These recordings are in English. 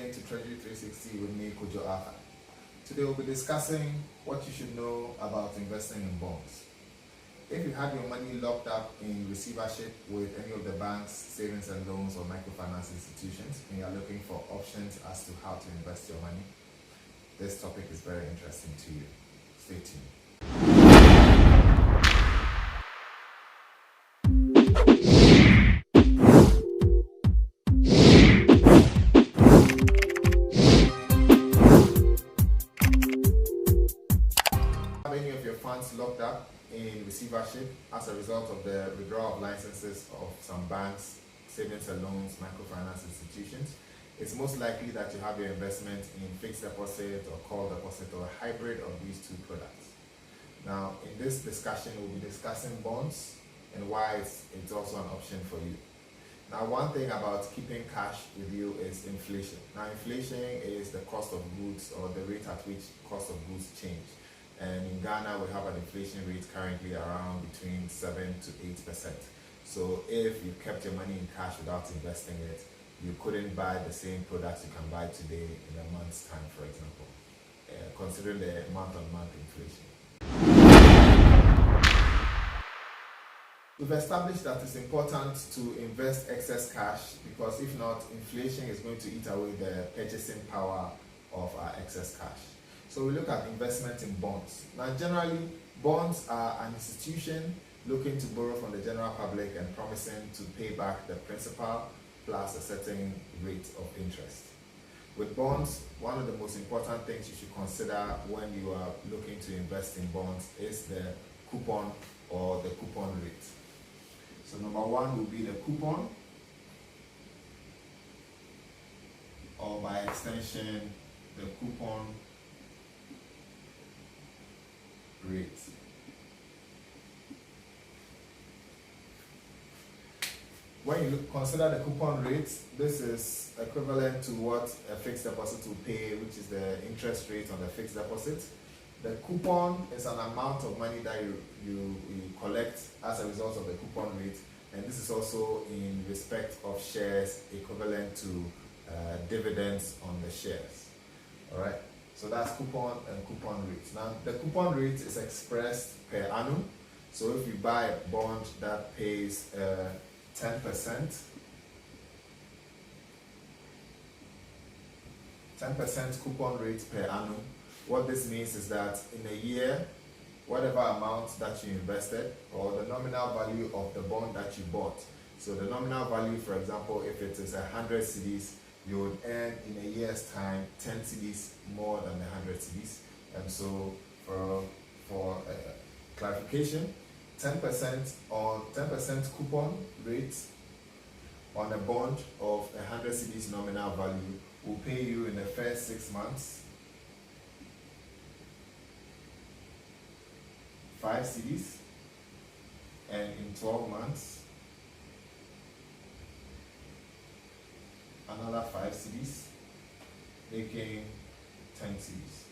again to Treasury 360 with me, Kojo Arthur. Today we'll be discussing what you should know about investing in bonds. If you have your money locked up in receivership with any of the banks, savings and loans or microfinance institutions, and you're looking for options as to how to invest your money, this topic is very interesting to you. Stay tuned. Any of your funds locked up in receivership as a result of the withdrawal of licenses of some banks, savings and loans, microfinance institutions, it's most likely that you have your investment in fixed deposit or call deposit or a hybrid of these two products. Now, in this discussion, we'll be discussing bonds and why it's also an option for you. Now, one thing about keeping cash with you is inflation. Now, inflation is the cost of goods or the rate at which cost of goods change. And in Ghana, we have an inflation rate currently around between 7 to 8%. So if you kept your money in cash without investing it, you couldn't buy the same products you can buy today in a month's time, for example, considering the month-on-month inflation. We've established that it's important to invest excess cash because if not, inflation is going to eat away the purchasing power of our excess cash. So we look at investment in bonds. Now, generally, bonds are an institution looking to borrow from the general public and promising to pay back the principal plus a certain rate of interest. With bonds, one of the most important things you should consider when you are looking to invest in bonds is the coupon or the coupon rate. So number one will be the coupon, or by extension, the coupon rate. When you consider the coupon rate, this is equivalent to what a fixed deposit will pay, which is the interest rate on the fixed deposit. The coupon is an amount of money that you collect as a result of the coupon rate, and this is also in respect of shares equivalent to dividends on the shares. All right. So that's coupon and coupon rate. Now, the coupon rate is expressed per annum. So if you buy a bond that pays 10%, 10% coupon rate per annum, what this means is that in a year, whatever amount that you invested or the nominal value of the bond that you bought. So the nominal value, for example, if it is 100 cedis, you would earn in a year's time 10 cedis more than the 100 cedis. And so for clarification, 10% on 10% coupon rate on a bond of 100 cedis nominal value will pay you in the first 6 months 5 cedis, and in 12 months another 5 cedis, making 10 cedis.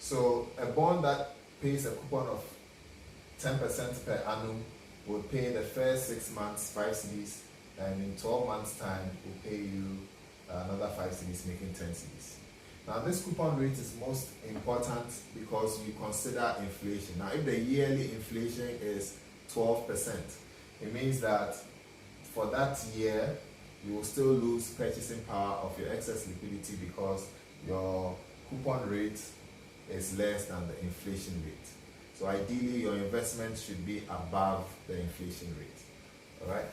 So a bond that pays a coupon of 10% per annum will pay the first 6 months 5 cedis, and in 12 months time will pay you another 5 cedis, making 10 cedis. Now, this coupon rate is most important because you consider inflation. Now, if the yearly inflation is 12%, it means that for that year, you will still lose purchasing power of your excess liquidity because your coupon rate is less than the inflation rate. So ideally, your investment should be above the inflation rate. All right.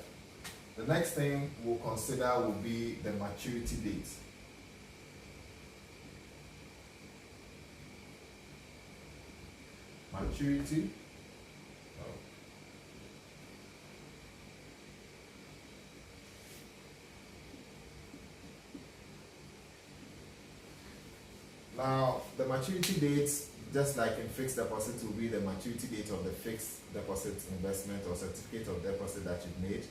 The next thing we'll consider will be the maturity date. Maturity. Now, the maturity date, just like in fixed deposit, will be the maturity date of the fixed deposit investment or certificate of deposit that you've made.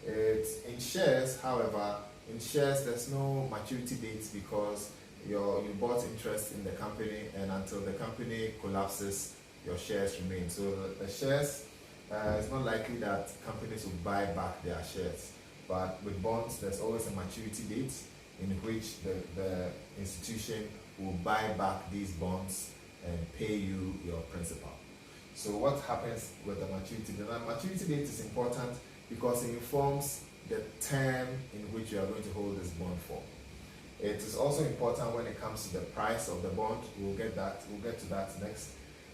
It's in shares, however, in shares there's no maturity dates because you bought interest in the company, and until the company collapses, your shares remain. So the shares, it's not likely that companies will buy back their shares. but with bonds, there's always a maturity date in which the institution will buy back these bonds and pay you your principal. So what happens with the maturity date? The maturity date is important because it informs the term in which you are going to hold this bond for. It is also important when it comes to the price of the bond. We'll get to that next.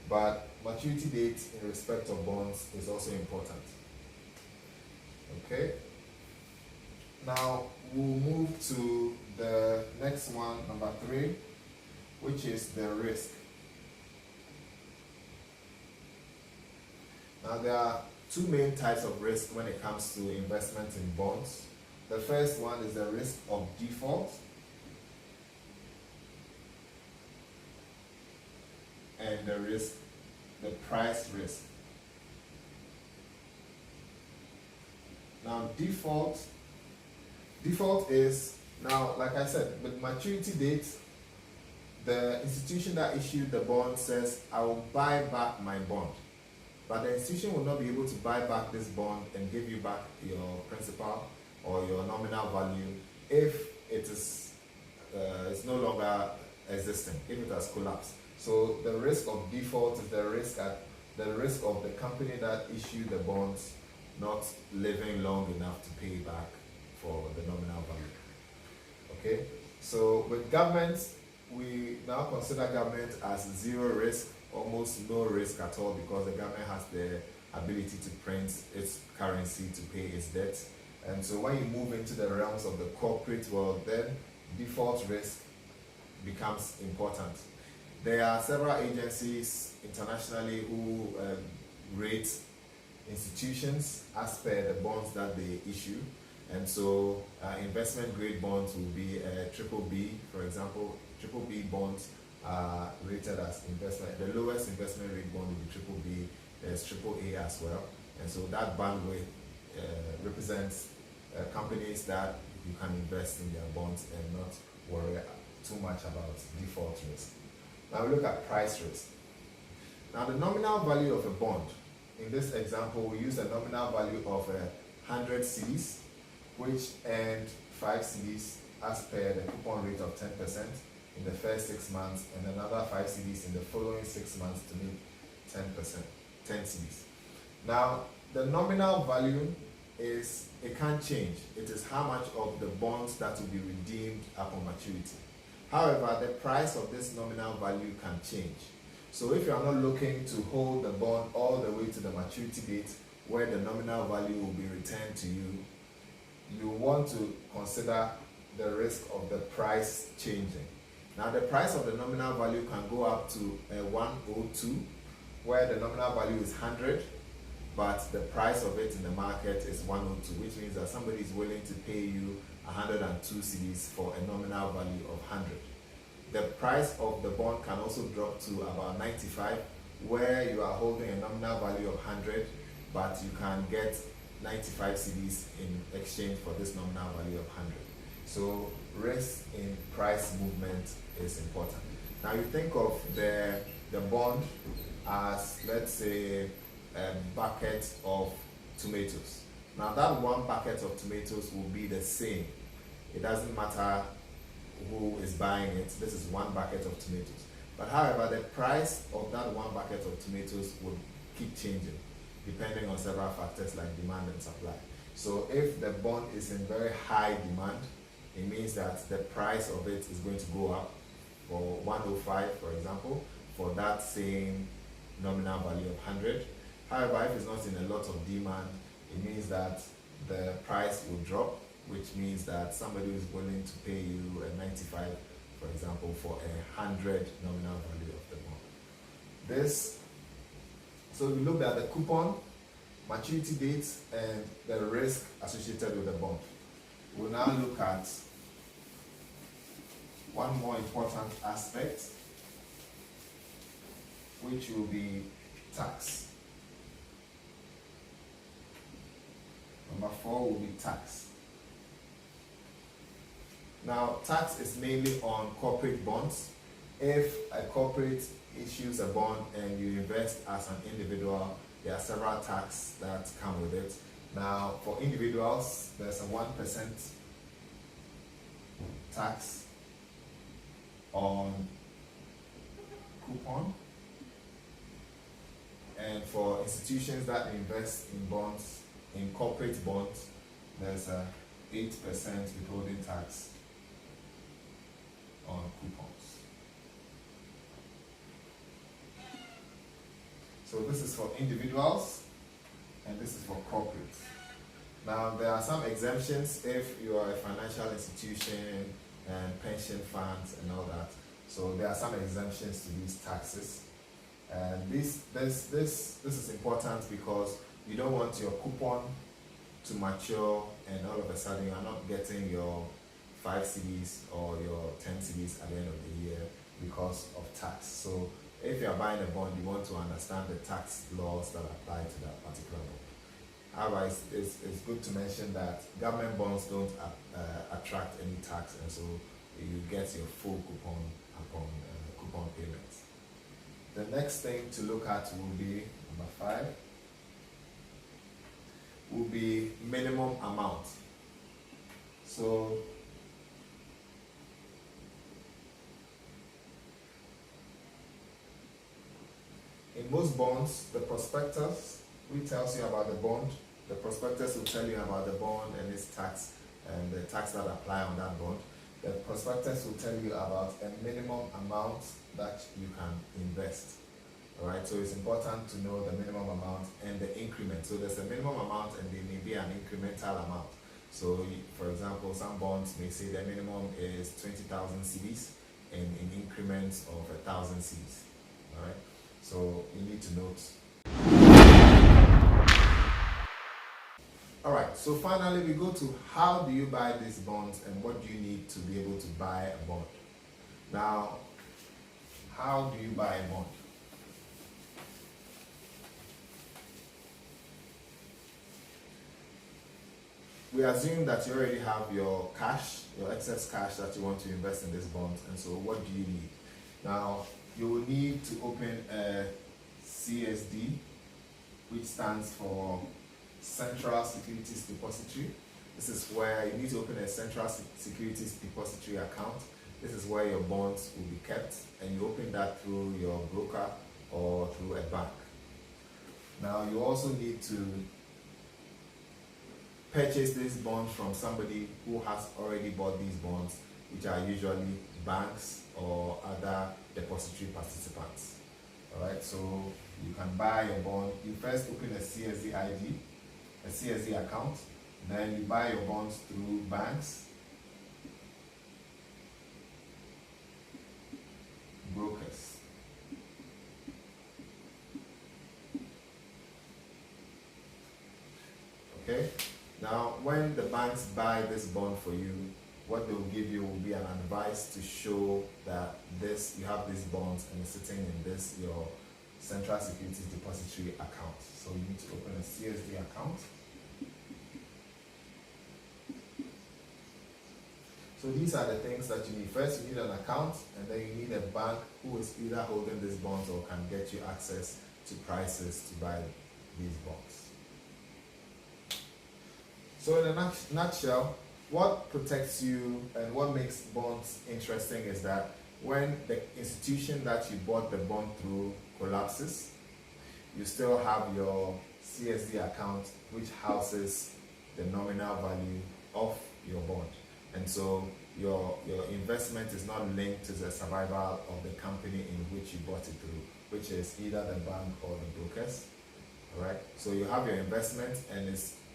But maturity date in respect of bonds is also important. Okay. Now we'll move to the next one, number 3, which is the risk. Now there are 2 main types of risk when it comes to investment in bonds. The first one is the risk of default, and the price risk. Now default is, now like I said, with maturity date, the institution that issued the bond says, I will buy back my bond. But the institution will not be able to buy back this bond and give you back your principal or your nominal value if it is it's no longer existing, if it has collapsed. So the risk of default is the risk of the company that issued the bonds not living long enough to pay back for the nominal value. Okay, so with government, we now consider government as 0 risk, almost no risk at all, because the government has the ability to print its currency to pay its debt. And so when you move into the realms of the corporate world, then default risk becomes important. There are several agencies internationally who rate institutions as per the bonds that they issue. And so investment grade bonds will be triple B, for example. Triple B bonds are rated as investment. The lowest investment rate bond will be triple B. There's triple A as well. And so that bandwidth represents companies that you can invest in their bonds and not worry too much about default risk. Now we look at price risk. Now the nominal value of a bond, in this example, we use a nominal value of 100 cedis, which earned 5 cedis as per the coupon rate of 10% in the first 6 months, and another 5 cedis in the following 6 months to make 10%, 10 cedis. Now, the nominal value is, it can't change. It is how much of the bonds that will be redeemed upon maturity. However, the price of this nominal value can change. So if you are not looking to hold the bond all the way to the maturity date where the nominal value will be returned to you, you want to consider the risk of the price changing. Now the price of the nominal value can go up to 102, where the nominal value is 100, but the price of it in the market is 102, which means that somebody is willing to pay you 102 cedis for a nominal value of 100. The price of the bond can also drop to about 95, where you are holding a nominal value of 100, but you can get 95 cedis in exchange for this nominal value of 100. So risk in price movement is important. Now you think of the bond as, let's say, a bucket of tomatoes. Now that one bucket of tomatoes will be the same. It doesn't matter who is buying it. This is one bucket of tomatoes. But however, the price of that one bucket of tomatoes would keep changing depending on several factors like demand and supply. So if the bond is in very high demand, it means that the price of it is going to go up for 105, for example, for that same nominal value of 100. However, if it's not in a lot of demand, it means that the price will drop, which means that somebody is willing to pay you a 95, for example, for 100 nominal value of the bond. So we looked at the coupon, maturity dates, and the risk associated with the bond. We'll now look at one more important aspect, which will be tax. Number 4 will be tax. Now, tax is mainly on corporate bonds. If a corporate issues a bond and you invest as an individual, there are several taxes that come with it. Now, for individuals, there's a 1% tax on coupon. And for institutions that invest in bonds, in corporate bonds, there's a 8% withholding tax on coupons. So this is for individuals and this is for corporates. Now there are some exemptions if you are a financial institution and pension funds and all that. So there are some exemptions to these taxes. And this is important because you don't want your coupon to mature and all of a sudden you are not getting your 5 cedis or your 10 cedis at the end of the year because of tax. So if you are buying a bond, you want to understand the tax laws that apply to that particular bond. Otherwise, it's good to mention that government bonds don't attract any tax, and so you get your full coupon upon coupon payments. The next thing to look at will be number 5. Will be minimum amount. So in most bonds, the prospectus, which tells you about the bond, the prospectus will tell you about the bond and its tax and the tax that apply on that bond. The prospectus will tell you about a minimum amount that you can invest. Alright, so it's important to know the minimum amount and the increment. So there's a minimum amount and there may be an incremental amount. So for example, some bonds may say the minimum is 20,000 cedis and in increments of 1,000 cedis. Alright, so you need to note. Alright, so finally we go to how do you buy these bonds and what do you need to be able to buy a bond. Now, how do you buy a bond? We assume that you already have your cash, your excess cash that you want to invest in this bond, and so what do you need? Now, you will need to open a CSD, which stands for Central Securities Depository. This is where you need to open a Central Securities Depository account. This is where your bonds will be kept, and you open that through your broker or through a bank. Now, you also need to purchase these bonds from somebody who has already bought these bonds, which are usually banks or other depository participants. Alright, so you can buy a bond. You first open a CSD ID, a CSD account, then you buy your bonds through banks, brokers. Okay? Now, when the banks buy this bond for you, what they will give you will be an advice to show that you have these bonds and it's sitting in this, your Central Securities Depository account. So you need to open a CSD account. So these are the things that you need. First, you need an account, and then you need a bank who is either holding these bonds or can get you access to prices to buy these bonds. So in a nutshell, what protects you and what makes bonds interesting is that when the institution that you bought the bond through collapses, you still have your CSD account which houses the nominal value of your bond. And so your investment is not linked to the survival of the company in which you bought it through, which is either the bank or the brokers. Alright? So you have your investment, and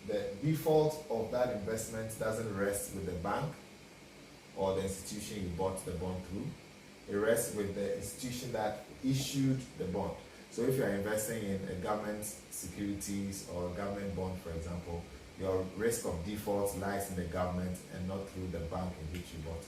the default of that investment doesn't rest with the bank or the institution you bought the bond through. It rests with the institution that issued the bond. So if you are investing in a government securities or a government bond, for example, your risk of default lies in the government and not through the bank in which you bought it.